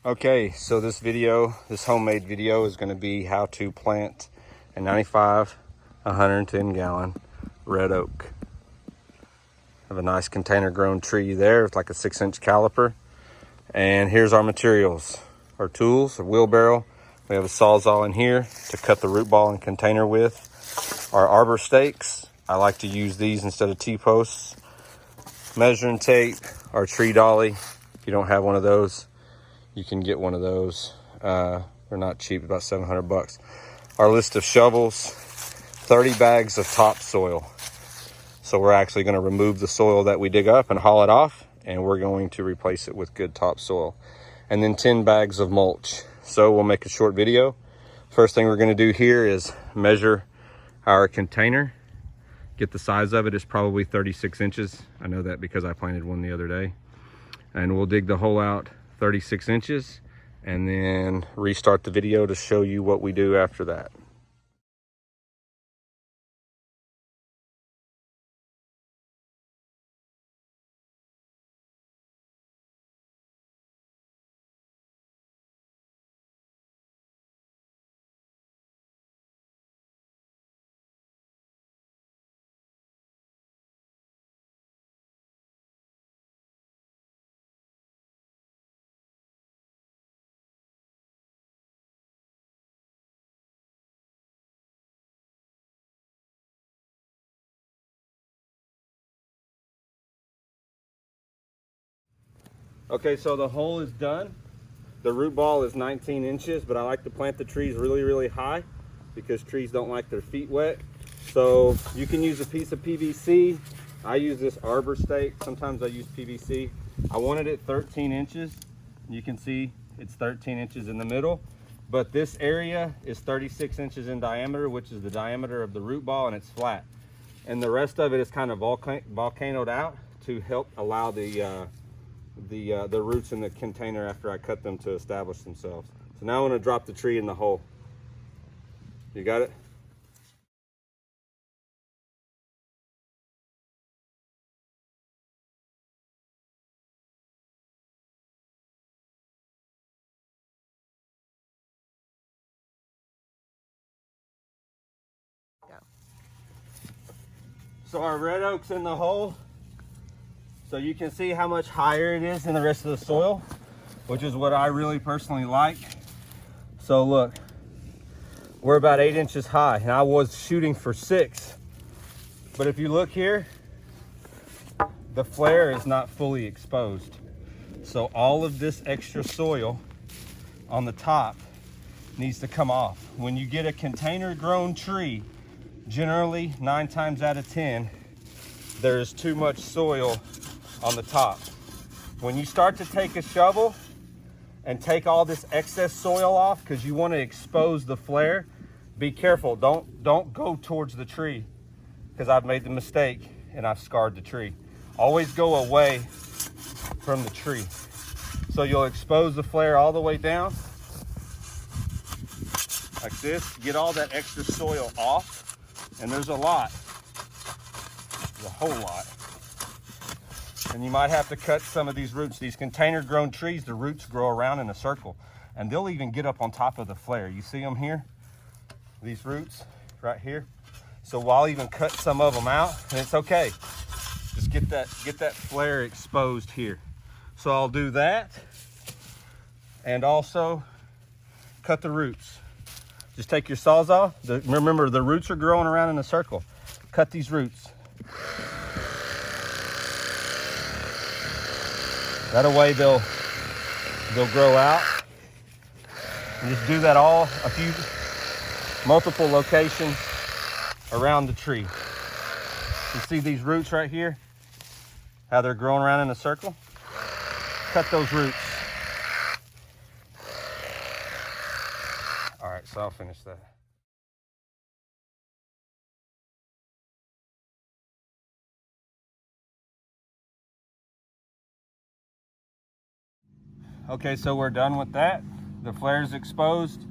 Okay, so this homemade video is going to be how to plant a 95, 110 gallon red oak. Have a nice container grown tree there with like a 6-inch caliper. And here's our materials, our tools, a wheelbarrow. We have a sawzall in here to cut the root ball and container with. Our arbor stakes, I like to use these instead of T-posts. Measuring tape, our tree dolly. If you don't have one of those, you can get one of those. They're not cheap, about 700 bucks. Our list of shovels, 30 bags of topsoil. So we're actually going to remove the soil that we dig up and haul it off, and we're going to replace it with good topsoil. And then 10 bags of mulch. So we'll make a short video. First thing we're going to do here is measure our container. Get the size of it. It's probably 36 inches. I know that because I planted one the other day. And we'll dig the hole out 36 inches and then restart the video to show you what we do after that. Okay, so the hole is done. The root ball is 19 inches, but I like to plant the trees really, really high because trees don't like their feet wet. So you can use a piece of PVC. I use this arbor stake. Sometimes I use PVC. I wanted it 13 inches. You can see it's 13 inches in the middle, but this area is 36 inches in diameter, which is the diameter of the root ball, and it's flat. And the rest of it is kind of volcanoed out to help allow the roots in the container after I cut them to establish themselves. So now I'm going to drop the tree in the hole. You got it? Go. So our red oak's in the hole. So you can see how much higher it is than the rest of the soil, which is what I really personally like. So look, we're about 8 inches high, and I was shooting for 6. But if you look here, the flare is not fully exposed. So all of this extra soil on the top needs to come off. When you get a container grown tree, generally 9 times out of 10, there's too much soil on the top. When you start to take a shovel and take all this excess soil off because you want to expose the flare, be careful. Don't go towards the tree, because I've made the mistake and I've scarred the tree. Always go away from the tree. So you'll expose the flare all the way down like this. Get all that extra soil off, and there's a lot. There's a whole lot. And you might have to cut some of these roots. These container grown trees, the roots grow around in a circle, and they'll even get up on top of the flare. You see them here? These roots right here. So I'll even cut some of them out, and it's okay. Just get that flare exposed here. So I'll do that, and also cut the roots. Just take your sawzall. Remember, the roots are growing around in a circle. Cut these roots. That way they'll grow out. And just do that all multiple locations around the tree. You see these roots right here? How they're growing around in a circle? Cut those roots. All right, so I'll finish that. Okay, so we're done with that. The flare is exposed.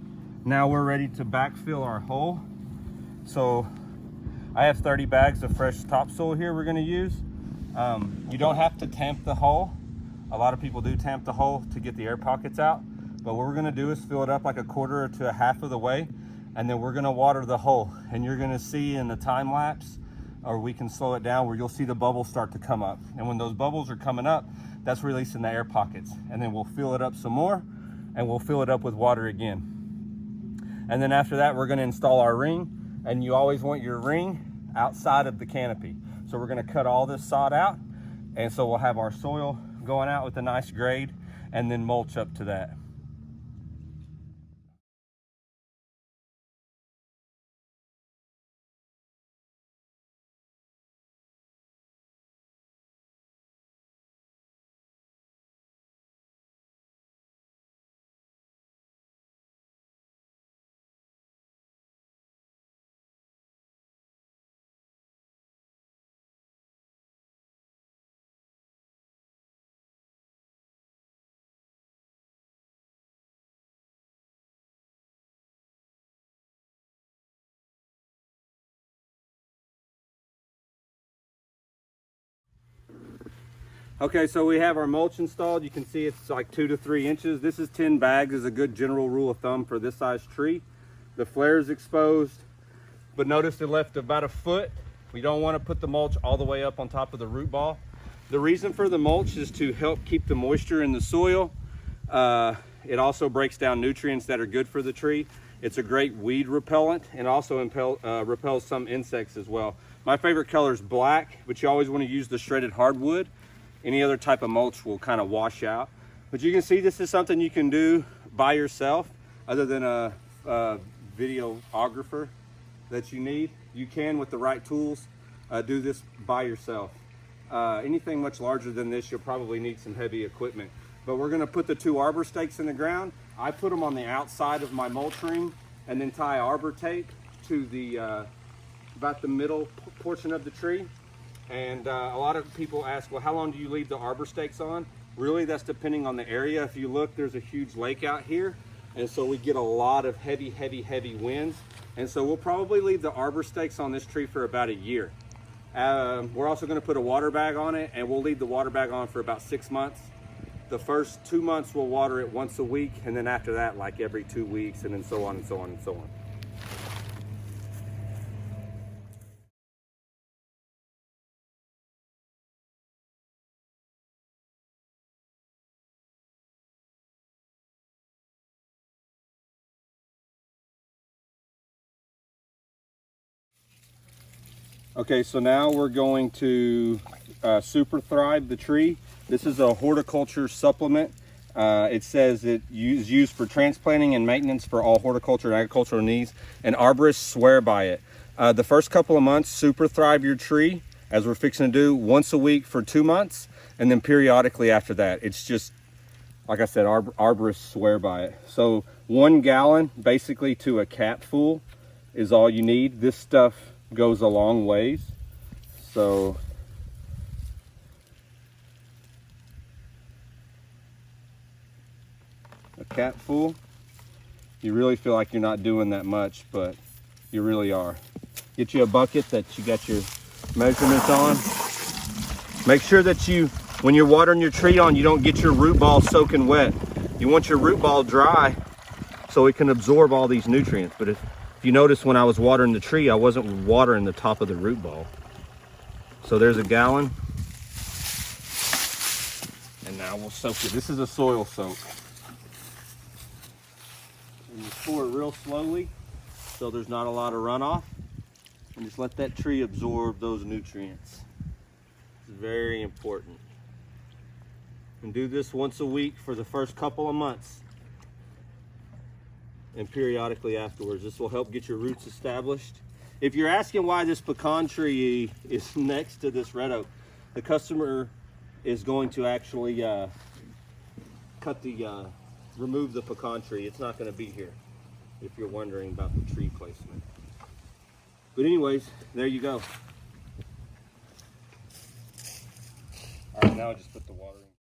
Now we're ready to backfill our hole. So I have 30 bags of fresh topsoil here we're gonna use. You don't have to tamp the hole. A lot of people do tamp the hole to get the air pockets out, But what we're gonna do is fill it up like a quarter to a half of the way, and then we're gonna water the hole. And you're gonna see in the time lapse, or we can slow it down, where you'll see the bubbles start to come up. And when those bubbles are coming up, that's releasing the air pockets. And then we'll fill it up some more, and we'll fill it up with water again. And then after that, we're gonna install our ring, and you always want your ring outside of the canopy. So we're gonna cut all this sod out, and so we'll have our soil going out with a nice grade, and then mulch up to that. Okay, so we have our mulch installed. You can see it's like 2 to 3 inches. This is 10 bags is a good general rule of thumb for this size tree. The flare is exposed, but notice it left about a foot. We don't want to put the mulch all the way up on top of the root ball. The reason for the mulch is to help keep the moisture in the soil. It also breaks down nutrients that are good for the tree. It's a great weed repellent, and also repels some insects as well. My favorite color is black, but you always want to use the shredded hardwood. Any other type of mulch will kind of wash out. But you can see this is something you can do by yourself, other than a videographer that you need. You can, with the right tools, do this by yourself. Anything much larger than this, you'll probably need some heavy equipment. But we're gonna put the 2 arbor stakes in the ground. I put them on the outside of my mulch ring, and then tie arbor tape to the about the middle portion of the tree. And a lot of people ask, well, how long do you leave the arbor stakes on? Really, that's depending on the area. If you look, there's a huge lake out here, and so we get a lot of heavy winds. And so we'll probably leave the arbor stakes on this tree for about a year. We're also gonna put a water bag on it, and we'll leave the water bag on for about 6 months. The first 2 months we'll water it once a week, and then after that, like every 2 weeks, and then so on and so on and so on. Okay, so now we're going to Super Thrive the tree. This is a horticulture supplement. It says it is used for transplanting and maintenance for all horticulture and agricultural needs, and arborists swear by it. The first couple of months, Super Thrive your tree, as we're fixing to do, once a week for 2 months, and then periodically after that. It's just, like I said, arborists swear by it. So 1 gallon, basically to a cat full, is all you need. This stuff goes a long ways. So a cat full, you really feel like you're not doing that much, but you really are. Get you a bucket that you got your measurements on. Make sure that when you're watering your tree on, you don't get your root ball soaking wet. You want your root ball dry so it can absorb all these nutrients. But if you notice, when I was watering the tree, I wasn't watering the top of the root ball. So there's a gallon. And now we'll soak it. This is a soil soak. And you pour it real slowly so there's not a lot of runoff. And just let that tree absorb those nutrients. It's very important. And do this once a week for the first couple of months, and periodically afterwards. This will help get your roots established. If you're asking why this pecan tree is next to this red oak, the customer is going to actually remove the pecan tree. It's not going to be here, if you're wondering about the tree placement. But anyways, there you go. All right, now I just put the water in.